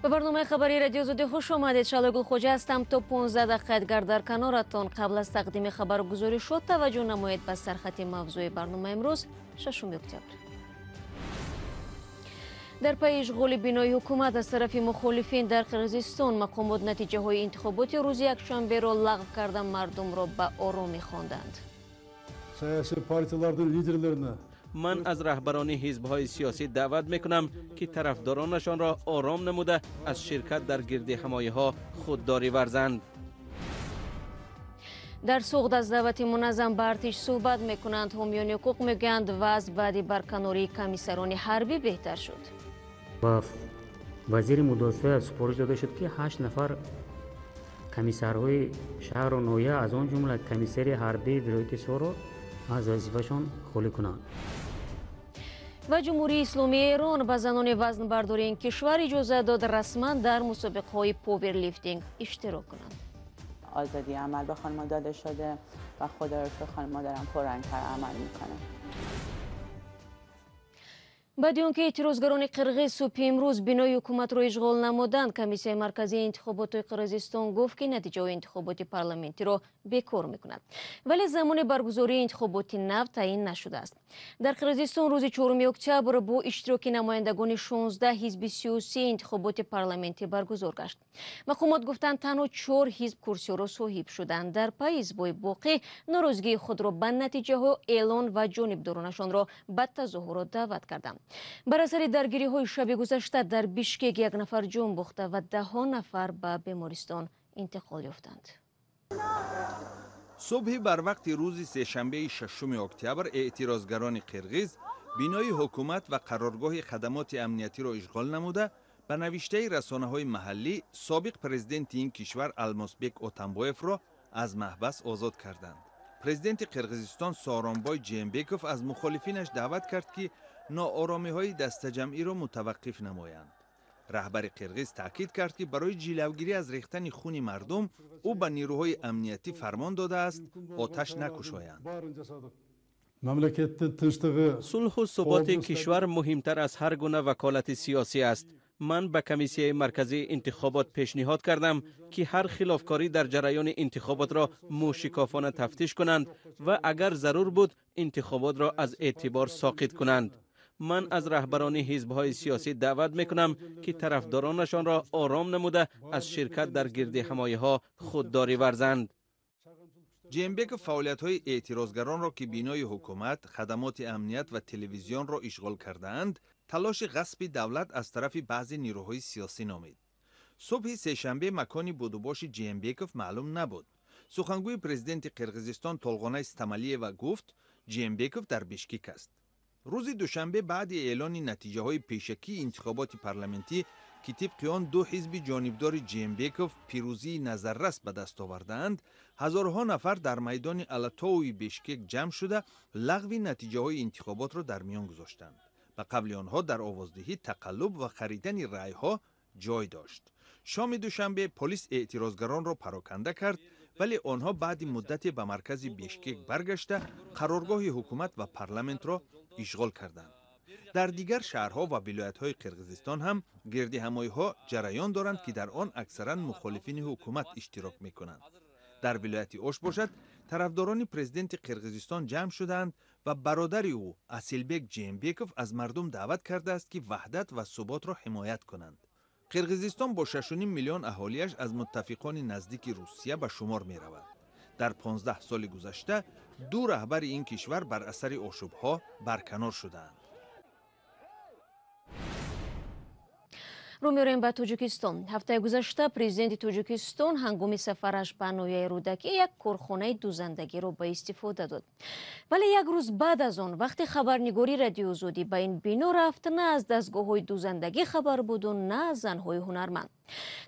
به برنامه خبری رادیو زودی خوش آمدید. شعله گلخوجه هستم. تا 15 دقیقه در کنارتان. قبل از تقدیم خبرگزاری شد توجه نمایید به سرخط موضوع برنامه امروز 6 اکتبر. در پی اشغال بینای حکومت از طرف مخالفین در قرقیزستان، مقامات نتیجه های انتخابات روز یکشنبه را لغو کرده مردم را به آرامی خواندند. سیاسی پارتیلردن لیدرلرine من از رهبران حزب‌های سیاسی دعوت میکنم که طرفدارانشان را آرام نموده از شرکت در گرد همایی‌ها خودداری ورزند. در سوغد از دعوت منظم به ارتش صحبت میکنند. حامیان حقوق میگویند وضع بعد برکناری کمیسران حربی بهتر شد. با وزیر مدافع سپارش داده شد که 8 نفر کمیسرهای شهر و نویه از آن جمله کمیسر حربی ولایت سورو از وظیفه‌شان خالی کنند. و جمهوری اسلامی ایران به زنان وزن برداری این کشور اجازه داد رسما در مسابقه های پاورلیفتینگ اشتراک کنند. آزادی عمل به خانم‌ها داده شده و خدا رو شکر خانم‌ها دارن پررنگ‌تر عمل میکنن. بعد آنکه اعتراضگران قرقیز صبح امروز بینای حکومت را اشغال نمودند، کمیسیون مرکزی انتخابات قرقیزستان گفت که نتیجه انتخابات پارلمانی را بیکار میکند، ولی زمان برگزاری انتخابات نو تعیین نشده است. در قرقیزستان روز 4 اکتبر با اشتراک نمایندگان 16 حزب سیاسی انتخابات پارلمانی برگزار گشت. مقامات گفتند تنها 4 حزب کرسی را صاحب شدند. در پی حزب‌های باقی ناراضگی خود را به نتیجه ها اعلان و جانبدارانشان را به تظاهرات دعوت کردند. بر اثر درگیری های شب گذشته در بیشکک 1 نفر جان باخته و 10 نفر به بیمارستان انتقال یافتند. صبح بر وقت روز سه‌شنبه 6 اکتبر اعتراضگران قرقیز بینای حکومت و قرارگاه خدمات امنیتی را اشغال نموده به نوشته رسانه‌های محلی سابق پرزیدنت این کشور المازبek اتنبایف را از محبس آزاد کردند. پرزیدنت قرقیزستان سارانبای جیمبکوف از مخالفینش دعوت کرد که ناآرامی‌های دسته‌جمعی را متوقف نمایند. رهبر قرقیز تاکید کرد که برای جلوگیری از ریختن خون مردم او به نیروهای امنیتی فرمان داده است آتش نکشایند. صلح و ثبات کشور مهمتر از هر گونه وکالت سیاسی است. من به کمیسیون مرکزی انتخابات پیشنهاد کردم که هر خلافکاری در جریان انتخابات را موشکافانه تفتیش کنند و اگر ضرور بود انتخابات را از اعتبار ساقط کنند. من از رهبران حزب‌های سیاسی دعوت میکنم که طرفدارانشان را آرام نموده از شرکت در گرد همایی‌ها خودداری ورزند. جیمبک فعالیت‌های اعتراضگران را که بینای حکومت، خدمات امنیت و تلویزیون را اشغال کردند، تلاش غصب دولت از طرف بعضی نیروهای سیاسی نامید. صبح سه‌شنبه مکانی بودوباش جیمبکوف معلوم نبود. سخنگوی پرزیدنت قرقیزستان طلقانای استمالیوا گفت جیمبکوف در بیشکک است. روز دوشنبه بعد اعلان نتیجه های پیشکی انتخابات پارلمانی که طبق آن 2 حزب جانبدار جیمبکوف پیروزی نظررس به دست آوردند، هزارها نفر در میدان الاتاوی بیشکک جمع شده لغو نتیجه های انتخابات را در میان گذاشتند. به قبل آنها در آوازدهی تقلب و خریدن رای ها جای داشت. شام دوشنبه پلیس اعتراضگران را پراکنده کرد، ولی آنها بعد مدتی به مرکز بیشکک برگشته قرارگاه حکومت و پارلمانت را اشغال کردند. در دیگر شهرها و ولایت‌های قرقیزستان هم گرد همایی‌ها جریان دارند که در آن اکثرا مخالفین حکومت اشتراک می‌کنند. در ولایت اوش باشد طرفداران پرزیدنت قرقیزستان جمع شدند و برادر او اسیلبک جیمبکوف از مردم دعوت کرده است که وحدت و ثبات را حمایت کنند. قرقیزستان با 6.5 میلیون اهالیش از متفقان نزدیک روسیه به شمار می رود. در 15 سال گذشته 2 رهبر این کشور بر اثر آشوب‌ها برکنار شدند. رو می‌رویم به تاجیکستان. هفته گذشته پرزیدنت تاجیکستان هنگام سفرش به نویای رودکی یک کارخانه دوزندگی را به استفاده داد. ولی یک روز بعد از آن وقتی خبرنگاری رادیو زودی به این بنا رفت، نه از دستگاه‌های دوزندگی خبر بود و نه از زن‌های هنرمند.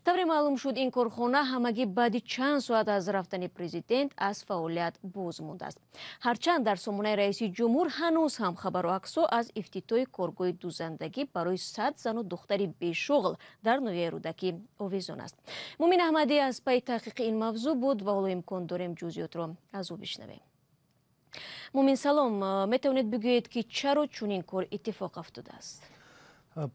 طوری معلوم شد این کارخانه همگی بعد چند ساعت از رفتن پرزیدنت از فعالیت باز مانده است. هرچند در سامانه رئیس جمهور هنوز هم خبر و عکس‌ها از افتتاح کارگاه دوزندگی برای 100 زن و دختر بیشغل در نویای رودکی آویزان است. مومن احمدی از پی تحقیق این موضوع بود و حالا امکان داریم جزئیات را از او بشنویم. مومن سلام، میتونید بگویید که چرا چنین کار اتفاق افتاده است؟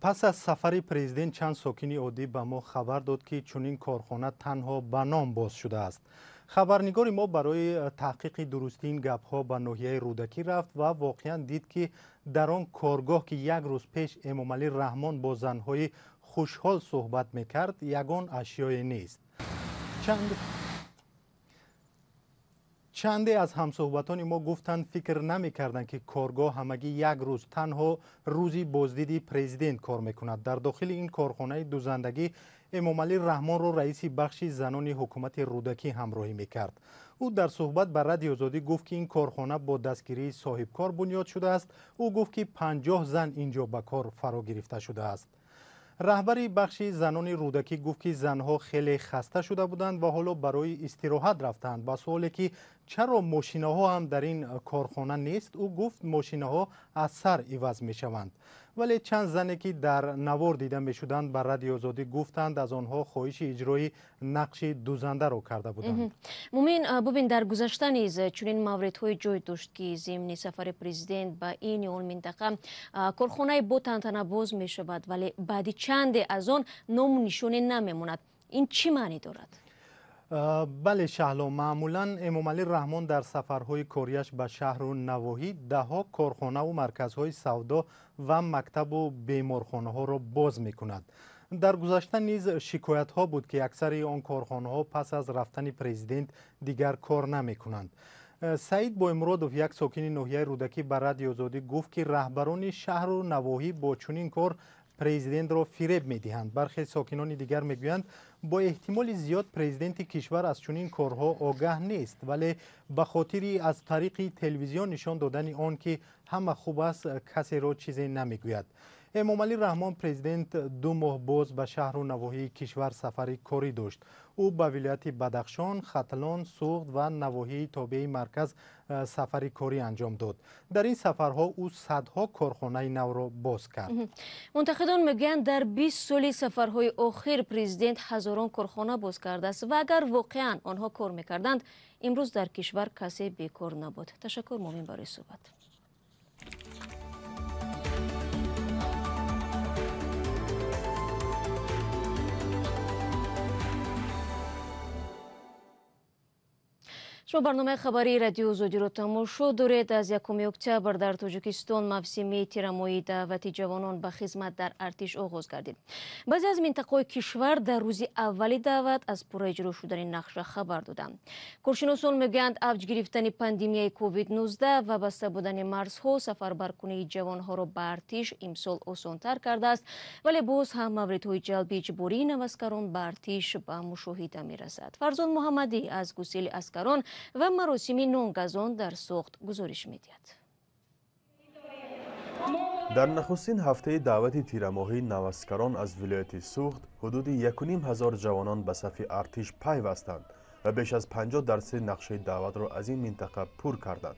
پس از سفر پرزیدنت چند ساکن عادی به ما خبر داد که چنین کارخانه تنها به نام باز شده است. خبرنگار ما برای تحقیق درستی این گپ‌ها به ناحیه رودکی رفت و واقعا دید که در آن کارگاه که یک روز پیش امامعلی رحمان با زنهای خوشحال صحبت میکرد یگان اشیای نیست. چندی از همصحبتان ما گفتند فکر نمی‌کردند که کارگاه همگی یک روز تنها روزی بازدیدی پرزیدنت کار میکند. در داخل این کارخانه دوزندگی امامعلی رحمان را رئیس بخش زنان حکومت رودکی همراهی میکرد. او در صحبت با رادیو آزادی گفت که این کارخانه با دستگیری صاحبکار بنیاد شده است. او گفت که 50 زن اینجا به کار فرا گرفته شده است. رهبری بخش زنان رودکی گفت که زنها خیلی خسته شده بودند و حالا برای استراحت رفتند. با سوالی که چرا ماشین‌ها هم در این کارخانه نیست، او گفت ماشین‌ها از سر عوض می‌شوند. ولی چند زنی که در نوار دیده می‌شدند بر رادیو آزادی گفتند از آنها خواهش اجرای نقش دوزنده را کرده بودند. مومین ببین در گذشته نیز چنین موردهای جای داشت که ضمن سفر پرزیدنت به این اون منطقه کارخانه با تنتنه باز می‌شود ولی بعد چند از آن نام و نشانی نمی‌ماند. این چی معنی دارد؟ بله شهلا، معمولا امامعلی رحمان در سفرهای کاریش به شهر و نواحی دهها کارخانه و مرکزهای سودا و مکتب و بیمارخانه ها را باز می کند. در گذشته نیز شکایت ها بود که اکثر آن کارخانه ها پس از رفتن پرزیدنت دیگر کار نمی کنند. سعید بایمرادوف یک ساکن ناحیه رودکی به رادیو آزادی گفت که رهبران شهر و نواحی با چنین کار پرزیدنت را فریب می‌دهند. برخی ساکنان دیگر میگویند با احتمال زیاد پرزیدنت کشور از چنین کارها آگاه نیست ولی به خاطر از طریق تلویزیون نشان دادن آن که همه خوب است کسی را چیزی نمیگوید. امامعلی رحمان پرزیدنت 2 ماه باز به شهر و نواحی کشور سفر کاری داشت. او به ولایت بدخشان، ختلان، سوخت و نواحی تابع مرکز سفر کاری انجام داد. در این سفرها او صدها کارخانه نو را باز کرد. منتقدان میگویند در 20 سال سفرهای اخیر پرزیدنت هزاران کارخانه باز کرده است و اگر واقعا آنها کار میکردند امروز در کشور کسی بیکار نبود. تشکر مومین برای صحبت. شما برنامه خبری رادیو آزادی را تماشا دارید. از 1 اکتبر در تاجیکستان موسم تیرمایی دعوت جوانان به خدمت در ارتش آغاز گردید. بعضی از مناطق کشور در روز اولی دعوت از پورا اجرا شدن نقشه خبر دادند. کارشناسان میگویند اوج گرفتن پاندمیای کووید 19 و بسته بودن مرزها سفربرکنی جوانها را به ارتش امسال آسان‌تر کرده است ولی باز هم موردهای جلب اجباری نوسکران به ارتش به مشاهده میرسد. فرزان محمدی از گسیل اسکران و مراسم نانگزان در سوخت گزارش می‌دهد. در نخستین هفته دعوت تیرماهی نوسکران از ولایت سوخت حدود 1,500 جوانان به صف ارتش پیوستند و بیش از 50% نقشه دعوت را از این منطقه پر کردند.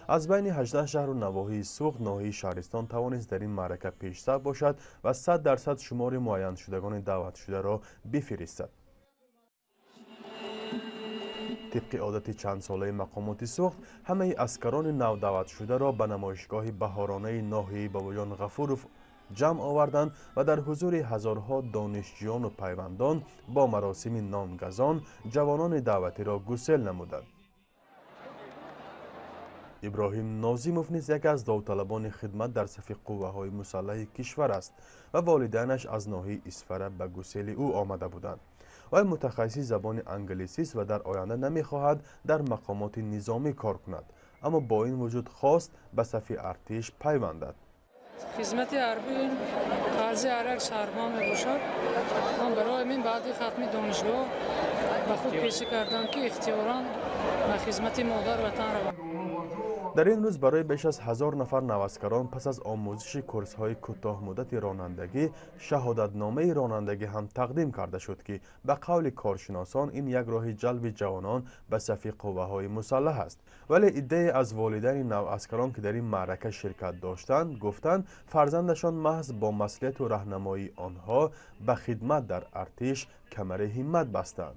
از بین 18 شهر و نواحی سوخت ناحیه شهرستان توانست در این معرکه پیشرو باشد و 100% شمار معین شدگان دعوت شده را بفرستد. طبق عادت چند ساله مقامات سوخت همه اسکران نو دعوت شده را به نمایشگاه بهارانه ناحیه بابایان غفورов جمع آوردند و در حضور هزارها دانشجویان و پیوندان با مراسم نامگزان جوانان دعوتی را گسیل نمودند. ابراهیم ناظیموف نیز یکی از داوطلبان خدمت در صف قوه‌های مسلح کشور است و والدینش از ناحیه اسفره به گسیل او آمده بودند. او متخصص زبان انگلیسی است و در آینده نمی‌خواهد در مقامات نظامی کار کند، اما با این وجود خواست به صف ارتش پیوندد. خدمت حربی فرض هر یک شهروند میباشد. من برای من بعد ختم دانشگاه به خود پیشه کردم که اختیاراً به خدمت مادر وطن روم. در این روز برای بیش از 1000 نفر نوسکران پس از آموزش کورس‌های کوتاه مدت رانندگی شهادتنامه رانندگی هم تقدیم کرده شد که به قول کارشناسان این یک راه جلب جوانان به صف قوه‌های مسلح است. ولی ایده از والدین نواسکران که در این معرکه شرکت داشتند گفتند فرزندشان محض با مسئولیت و راهنمایی آنها به خدمت در ارتش کمر همت بستند.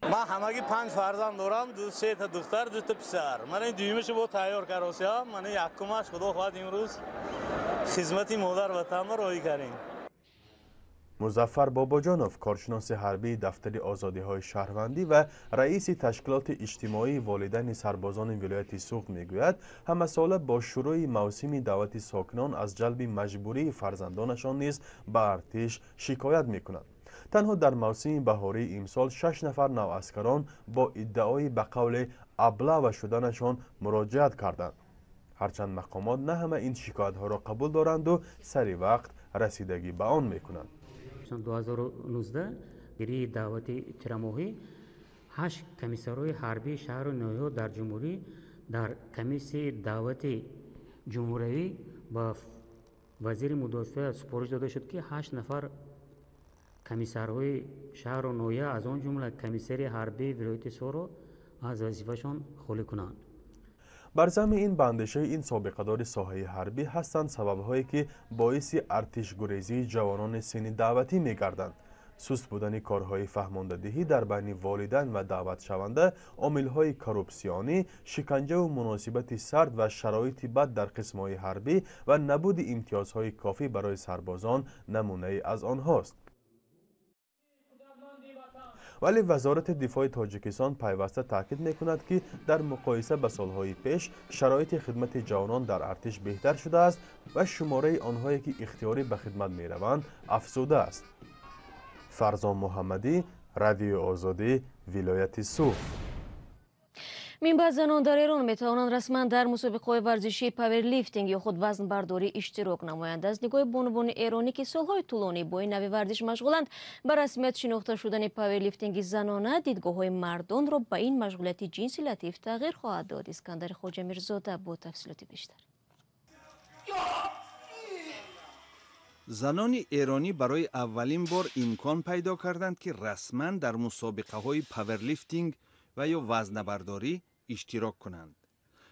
من همگی 5 فرزند دارم، 2 تا دختر 2 تا پسر. من این دویمش با تیار کردم. من یکمش خدا خواهد امروز خدمت مادر وطن را کردیم. مظفر باباجانوف، کارشناس حربی دفتر آزادی‌های شهروندی و رئیس تشکیلات اجتماعی والدین سربازان ولایت سوخت میگوید همه ساله با شروع موسم دعوت ساکنان از جلب مجبوری فرزندانشان نیز به ارتش شکایت میکنند. تنها در موسم بهاری امسال 6 نفر نواسکران با ادعای به قول ابله شدنشان مراجعت کردند. هرچند مقامات نه همه این شکایت ها را قبول دارند و سری وقت رسیدگی به آن میکنند. 2019 برای دعوت تراموهی 8 کمیسرهای حربی شهر نویو در جمهوری در کمیسی دعوت جمهوری با وزیر مدافع سپارش داده شد که 8 نفر کمیسرهای شهر نویو از آن جمله کمیسر حربی ولایت سورو از وظیفه‌شان خالی کنند. بر ضمن این بندشه این سابقه‌دار ساحه حربی هستند سبب‌هایی که باعث ارتش گریزی جوانان سن دعوتی می‌گردند. سست بودن کارهای فهماندهی در بین والدین و دعوت شونده، عامل‌های کورپسیونی، شکنجه و مناسبت سرد و شرایط بد در قسم‌های حربی و نبود امتیازهای کافی برای سربازان نمونه از آنهاست. ولی وزارت دفاع تاجیکستان پیوسته تاکید می‌کند که در مقایسه با سالهای پیش شرایط خدمت جوانان در ارتش بهتر شده است و شماره آنهایی که اختیاری به خدمت می‌روند افزوده است. فرزان محمدی، رادیو آزادی، ولایت سوخت. منبع زنان در ایران میتوانند رسما در مسابقه‌های ورزشی پاور لیفتینگ یا خود وزن برداری اشتراک نمایند. از نگاه بانوان ایرانی که سالهای طولانی با این نوع ورزش مشغولند، به رسمیت شناخته شدن پاور لیفتینگ زنانه دیدگاه‌های مردان را به این مشغولیت جنسی لطیف تغییر خواهد داد. اسکندر خواجه میرزاده با تفصیلات بیشتر. زنان ایرانی برای اولین بار امکان پیدا کردند که رسما در مسابقه‌های پاورلیفتینگ و یا وزنه‌برداری اشتراک کنند.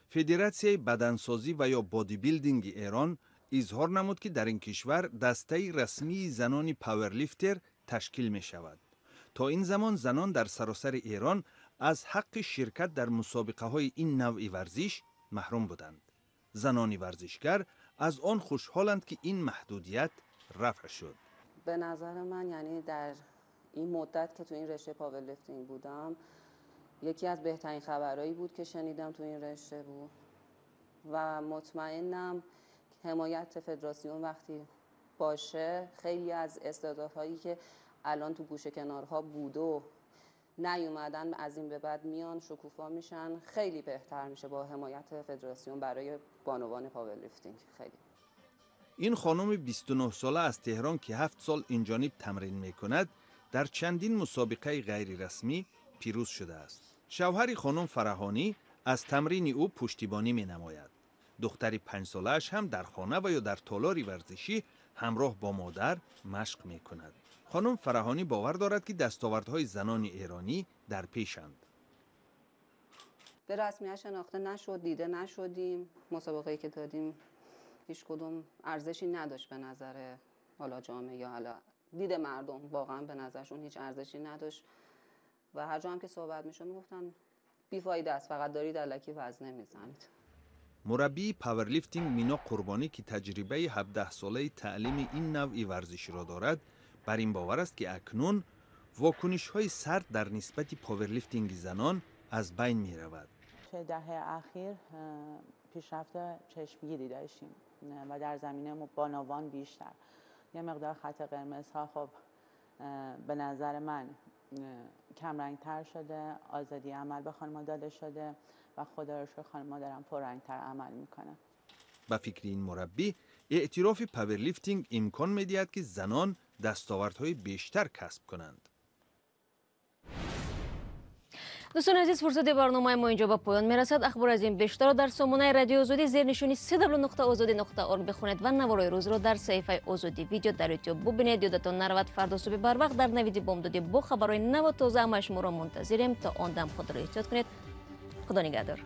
فدراسیون بدنسازی و یا بادی بیلدینگ ایران اظهار نمود که در این کشور دسته رسمی زنان پاورلیفتر تشکیل می شود. تا این زمان زنان در سراسر ایران از حق شرکت در مسابقه‌های این نوع ورزش محروم بودند. زنان ورزشگر از آن خوشحالند که این محدودیت رفع شد. به نظر من یعنی در این مدت که تو این رشته پاورلیفتینگ بودم یکی از بهترین خبرهایی بود که شنیدم تو این رشته بود و مطمئنم حمایت فدراسیون وقتی باشه خیلی از استعدادهایی که الان تو گوشه کنارها بود و نیومدن از این به بعد میان شکوفا میشن، خیلی بهتر میشه با حمایت فدراسیون برای بانوان پاورلیفتینگ. خیلی این خانم 29 ساله از تهران که 7 سال اینجانب تمرین میکند در چندین مسابقه غیر رسمی پیروز شده است. شوهر خانم فرهانی از تمرین او پشتیبانی می نماید. دختر 5 ساله‌اش هم در خانه و یا در تالار ورزشی همراه با مادر مشق می کند. خانم فرهانی باور دارد که دستاوردهای زنان ایرانی در پیشند. به رسمیت شناخته نشد، دیده نشدیم. مسابقه‌ای که دادیم هیچ کدوم ارزشی نداشت به نظر حالا جامعه یا حالا دید مردم، واقعا به نظرشون هیچ ارزشی نداشت و هر جا هم که صحبت میشد میگفتن بیفایده است، فقط دارید الکی وزنه میزنید. مربی پاورلیفتینگ مینا قربانی که تجربه 17 ساله تعلیم این نوع ورزش را دارد، بر این باور است که اکنون واکنش‌های سرد در نسبت پاورلیفتینگ زنان از بین می رود. چه دهه اخیر پیشرفت چشمگیری داشتیم و در زمینه بانوان بیشتر. یه مقدار خط قرمزها خب به نظر من کمرنگتر شده، آزادی عمل به خانم‌ها داده شده و خدا رو شکر خانم‌ها دارن پررنگتر عمل میکنن. با فکر این مربی اعتراف پاورلیفتینگ امکان می‌دهد که زنان دستاوردهای بیشتر کسب کنند. دوستان عزیز، فرصت برنامه ما اینجا به پایان میرسد. اخبار از این بیشتر را در سامانه رادیو آزادی زیر نشانی www.azadi.org بخونید و نوارای روز را در صفحه آزادی ویدیو در یوتیوب ببینید. یادتان نرود فردا صبح بر وقت در نوید بامدادی با خبرهای نو و تازه ما را منتظریم. تا آن دم خود را احتیاط کنید. خدا نگهدار.